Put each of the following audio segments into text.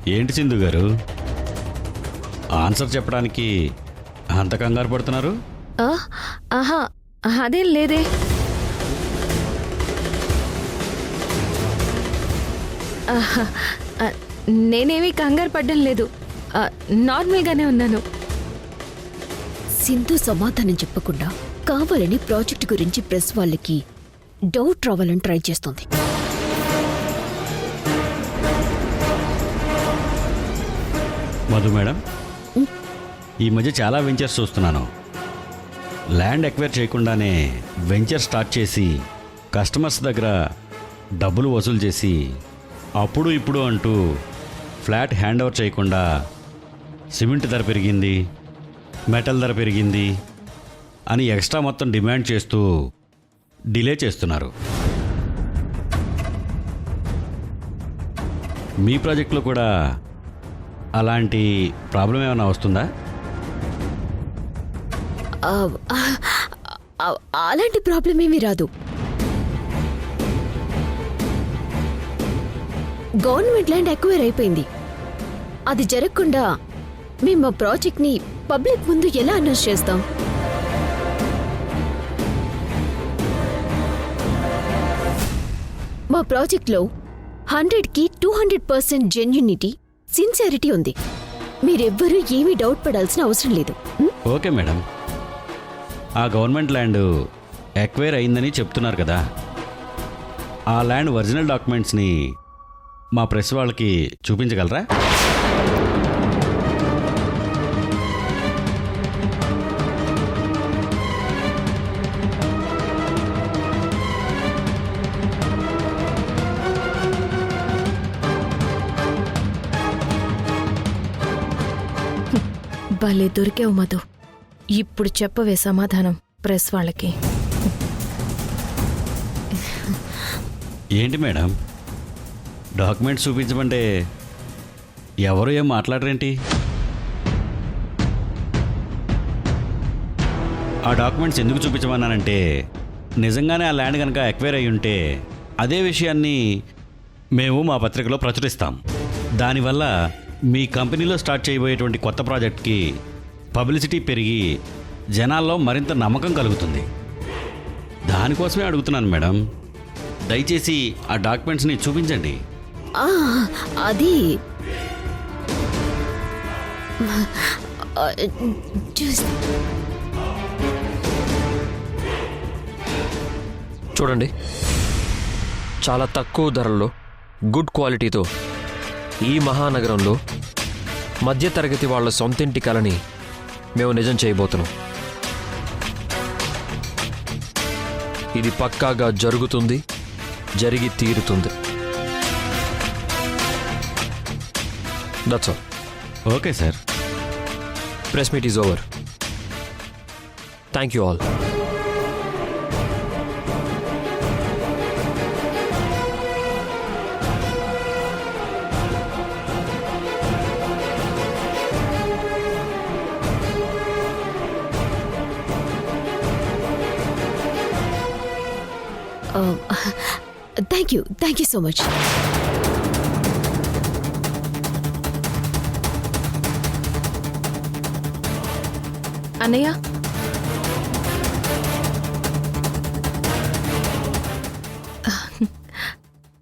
ఏంటి సింధు గారు, ఆన్సర్ చెప్పడానికి అంత కంగారు పడుతున్నారు? ఆహా, అదేం లేదే. నేనేమీ కంగారు పడ్డం లేదు, నార్మల్గానే ఉన్నాను. సింధు సమాధానం చెప్పకుండా కావాలని ప్రాజెక్ట్ గురించి ప్రెస్ వాళ్ళకి డౌట్ రావాలని ట్రై చేస్తోంది. మధు మేడం, ఈ మధ్య చాలా వెంచర్స్ చూస్తున్నాను. ల్యాండ్ ఎక్వైర్ చేయకుండానే వెంచర్ స్టార్ట్ చేసి కస్టమర్స్ దగ్గర డబ్బులు వసూలు చేసి అప్పుడు ఇప్పుడు అంటూ ఫ్లాట్ హ్యాండ్ ఓవర్ చేయకుండా సిమెంట్ ధర పెరిగింది, మెటల్ ధర పెరిగింది అని ఎక్స్ట్రా మొత్తం డిమాండ్ చేస్తూ డిలే చేస్తున్నారు. మీ ప్రాజెక్టులో కూడా అలాంటి ప్రాబ్లం ఏమైనా వస్తుందా? అలాంటి ప్రాబ్లం ఏమీ రాదు. గవర్నమెంట్ ల్యాండ్ ఎక్వైర్ అయిపోయింది. అది జరగకుండా మేము మా ప్రాజెక్ట్ ని పబ్లిక్ ముందు ఎలా అనౌన్స్ చేస్తాం? మా ప్రాజెక్ట్లో 100కి 200% జెన్యూనిటీ, సిన్సియారిటీ ఉంది. మీరెవ్వరూ ఏమీ డౌట్ పడాల్సిన అవసరం లేదు. ఓకే మేడం, ఆ గవర్నమెంట్ ల్యాండ్ ఎక్వైర్ అయిందని చెప్తున్నారు కదా, ఆ ల్యాండ్ ఒరిజినల్ డాక్యుమెంట్స్ని మా ప్రెస్ వాళ్ళకి చూపించగలరా? భలే దొరికావు మధు. ఇప్పుడు చెప్పవే సమాధానం ప్రెస్ వాళ్ళకి. ఏంటి మేడం, డాక్యుమెంట్స్ చూపించమంటే ఎవరు ఏం మాట్లాడరేంటి? ఆ డాక్యుమెంట్స్ ఎందుకు చూపించమన్నానంటే, నిజంగానే ఆ ల్యాండ్ కనుక ఎక్వైర్ అయి ఉంటే అదే విషయాన్ని మేము మా పత్రికలో ప్రచురిస్తాం. దానివల్ల మీ కంపెనీలో స్టార్ట్ చేయబోయేటువంటి కొత్త ప్రాజెక్ట్కి పబ్లిసిటీ పెరిగి జనాల్లో మరింత నమ్మకం కలుగుతుంది. దానికోసమే అడుగుతున్నాను మేడం, దయచేసి ఆ డాక్యుమెంట్స్ని చూపించండి. అది చూడండి, చాలా తక్కువ ధరల్లో గుడ్ క్వాలిటీతో ఈ మహానగరంలో మధ్యతరగతి వాళ్ళ సొంతింటి కలని మేము నిజం చేయబోతున్నాం. ఇది పక్కాగా జరుగుతుంది, జరిగి తీరుతుంది. That's all. Okay sir. Press meet is over. Thank you all. Thank you so much. అన్నయ్య,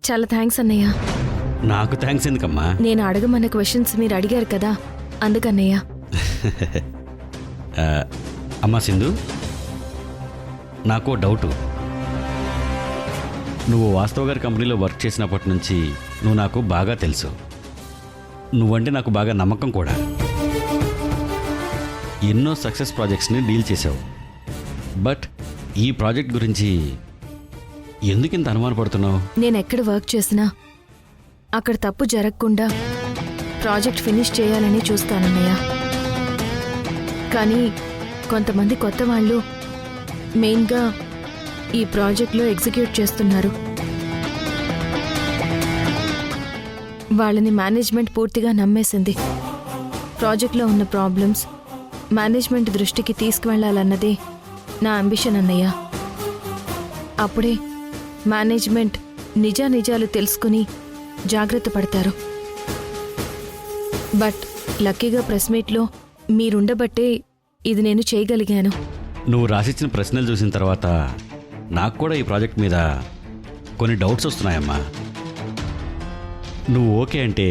చాలా థ్యాంక్స్ అన్నయ్య. నాకు థ్యాంక్స్ ఎందుకమ్మా? నేను అడగమన్న క్వశ్చన్స్ మీరు అడిగారు కదా, అందుకన్నయ్య. అమ్మా సింధు, నాకు డౌటు. నువ్వు వాస్తవ గారి కంపెనీలో వర్క్ చేసినప్పటి నుంచి నువ్వు నాకు బాగా తెలుసు. నువ్వంటే నాకు బాగా నమ్మకం కూడా. ఎన్నో సక్సెస్ ప్రాజెక్ట్స్ని డీల్ చేసావు. బట్ ఈ ప్రాజెక్ట్ గురించి ఎందుకు ఇంత అనుమానపడుతున్నావు? నేను ఎక్కడ వర్క్ చేసినా అక్కడ తప్పు జరగకుండా ప్రాజెక్ట్ ఫినిష్ చేయాలని చూస్తానన్నయ్య. కానీ కొంతమంది కొత్త వాళ్ళు మెయిన్గా ఈ ప్రాజెక్ట్లో ఎగ్జిక్యూట్ చేస్తున్నారు. వాళ్ళని మేనేజ్మెంట్ పూర్తిగా నమ్మేసింది. ప్రాజెక్ట్లో ఉన్న ప్రాబ్లమ్స్ మేనేజ్మెంట్ దృష్టికి తీసుకువెళ్లాలన్నదే నా అంబిషన్ అన్నయ్య. అప్పుడే మేనేజ్మెంట్ నిజానిజాలు తెలుసుకుని జాగ్రత్త పడతారు. బట్ లక్కీగా ప్రెస్ మీట్లో మీరుండబట్టే ఇది నేను చేయగలిగాను. నువ్వు రాసిచ్చిన ప్రశ్నలు చూసిన తర్వాత నాకు కూడా ఈ ప్రాజెక్ట్ మీద కొన్ని డౌట్స్ వస్తున్నాయమ్మా. నువ్వు ఓకే అంటే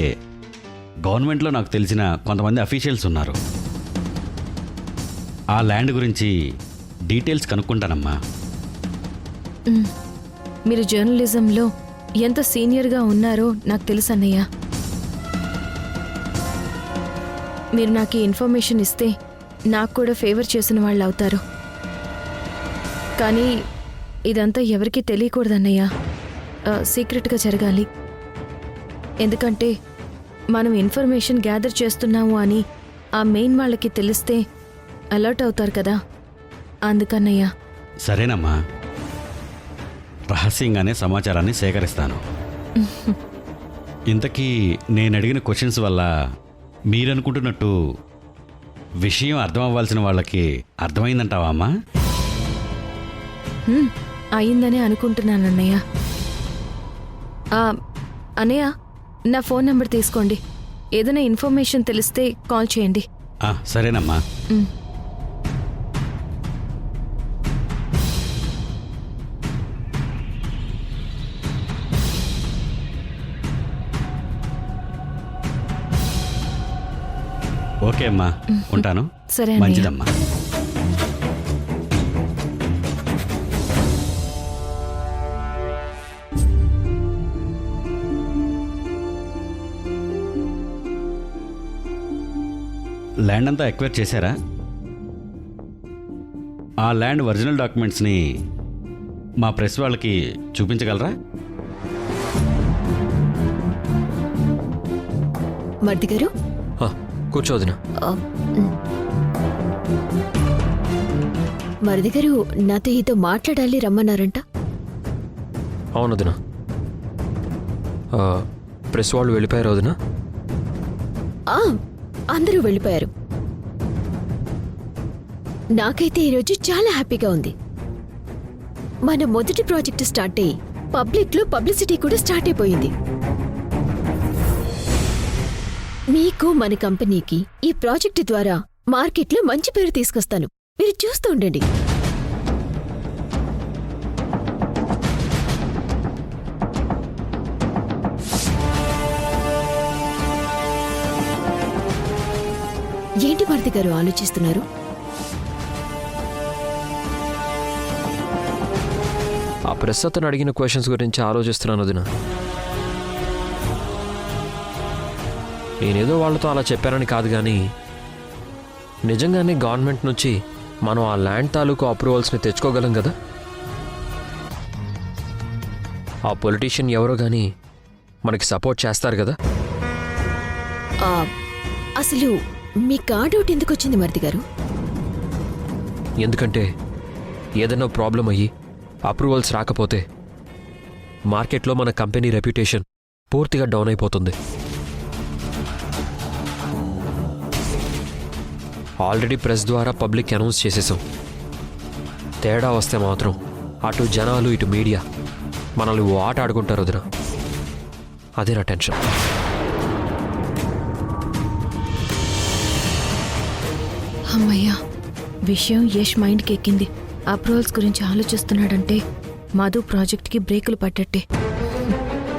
గవర్నమెంట్లో నాకు తెలిసిన కొంతమంది అఫీషియల్స్ ఉన్నారు. ఆ ల్యాండ్ గురించి డీటెయిల్స్ కనుక్కుంటానమ్మా. మీరు జర్నలిజంలో ఎంత సీనియర్గా ఉన్నారో నాకు తెలుసు అన్నయ్య. మీరు నాకు ఈ ఇన్ఫర్మేషన్ ఇస్తే నాకు కూడా ఫేవర్ చేసిన వాళ్ళు అవుతారు. కానీ ఇదంతా ఎవరికీ తెలియకూడదన్నయ్య. సీక్రెట్గా జరగాలి. ఎందుకంటే మనం ఇన్ఫర్మేషన్ గ్యాదర్ చేస్తున్నాము అని ఆ మెయిన్ వాళ్ళకి తెలిస్తే అలర్ట్ అవుతారు కదా, అందుకన్నయ్య. సరేనమ్మా, రహస్యంగానే సమాచారాన్ని సేకరిస్తాను. ఇంతకీ నేను అడిగిన క్వశ్చన్స్ వల్ల మీరనుకుంటున్నట్టు విషయం అర్థం అవ్వాల్సిన వాళ్ళకి అర్థమైందంటావా అమ్మా? అయిందనే అనుకుంటున్నానన్నయ్య. అన్నయ్య, నా ఫోన్ నెంబర్ తీసుకోండి. ఏదైనా ఇన్ఫర్మేషన్ తెలిస్తే కాల్ చేయండి. సరేనమ్మా. ఓకే అమ్మా, ఉంటాను. సరే అన్నయ్య. మంచిదమ్మా. ల్యాండ్ అంతా ఎక్వైర్ చేశారా? ఆ ల్యాండ్ ఒరిజినల్ డాక్యుమెంట్స్ని మా ప్రెస్ వాళ్ళకి చూపించగలరా? మర్ది గారు, కూర్చోదినా. మరిది గారు నాతో ఏదో మాట్లాడాలి రమ్మన్నారంట. అవునదినా. ప్రెస్ వాళ్ళు వెళ్ళిపోయారు వదినా. ఆ, అందరూ వెళ్ళిపోయారు. నాకైతే ఈరోజు చాలా హ్యాపీగా ఉంది. మన మొదటి ప్రాజెక్ట్ స్టార్ట్ అయ్యి పబ్లిక్లో పబ్లిసిటీ కూడా స్టార్ట్ అయిపోయింది. మీకు మన కంపెనీకి ఈ ప్రాజెక్టు ద్వారా మార్కెట్లో మంచి పేరు తీసుకొస్తాను. మీరు చూస్తూ ఉండండి. ఏంటి భారతి గారు ఆలోచిస్తున్నారు? ఆ ప్రెస్ అతను అడిగిన క్వశ్చన్స్ గురించి ఆలోచిస్తున్నాను వదినా. నేనేదో వాళ్ళతో అలా చెప్పానని కాదు, కానీ నిజంగానే గవర్నమెంట్ నుంచి మనం ఆ ల్యాండ్ తాలూకు అప్రూవల్స్ని తెచ్చుకోగలం కదా. ఆ పొలిటీషియన్ ఎవరో కానీ మనకి సపోర్ట్ చేస్తారు కదా. అసలు మీకు ఆ డౌట్ ఎందుకు వచ్చింది మరిది గారు? ఎందుకంటే ఏదైనా ప్రాబ్లం అయ్యి అప్రూవల్స్ రాకపోతే మార్కెట్లో మన కంపెనీ రెప్యుటేషన్ పూర్తిగా డౌన్ అయిపోతుంది. ఆల్రెడీ ప్రెస్ ద్వారా పబ్లిక్ అనౌన్స్ చేసేసాం. తేడా వస్తే మాత్రం అటు జనాలు ఇటు మీడియా మనల్ని ఓ ఆట ఆడుకుంటారు వదినా. అదే నా టెన్షన్. అమ్మయ్యా, విషయం యష్ మైండ్కి ఎక్కింది. అప్రూవల్స్ గురించి ఆలోచిస్తున్నాడంటే మధు ప్రాజెక్ట్కి బ్రేకులు పడ్డట్టే.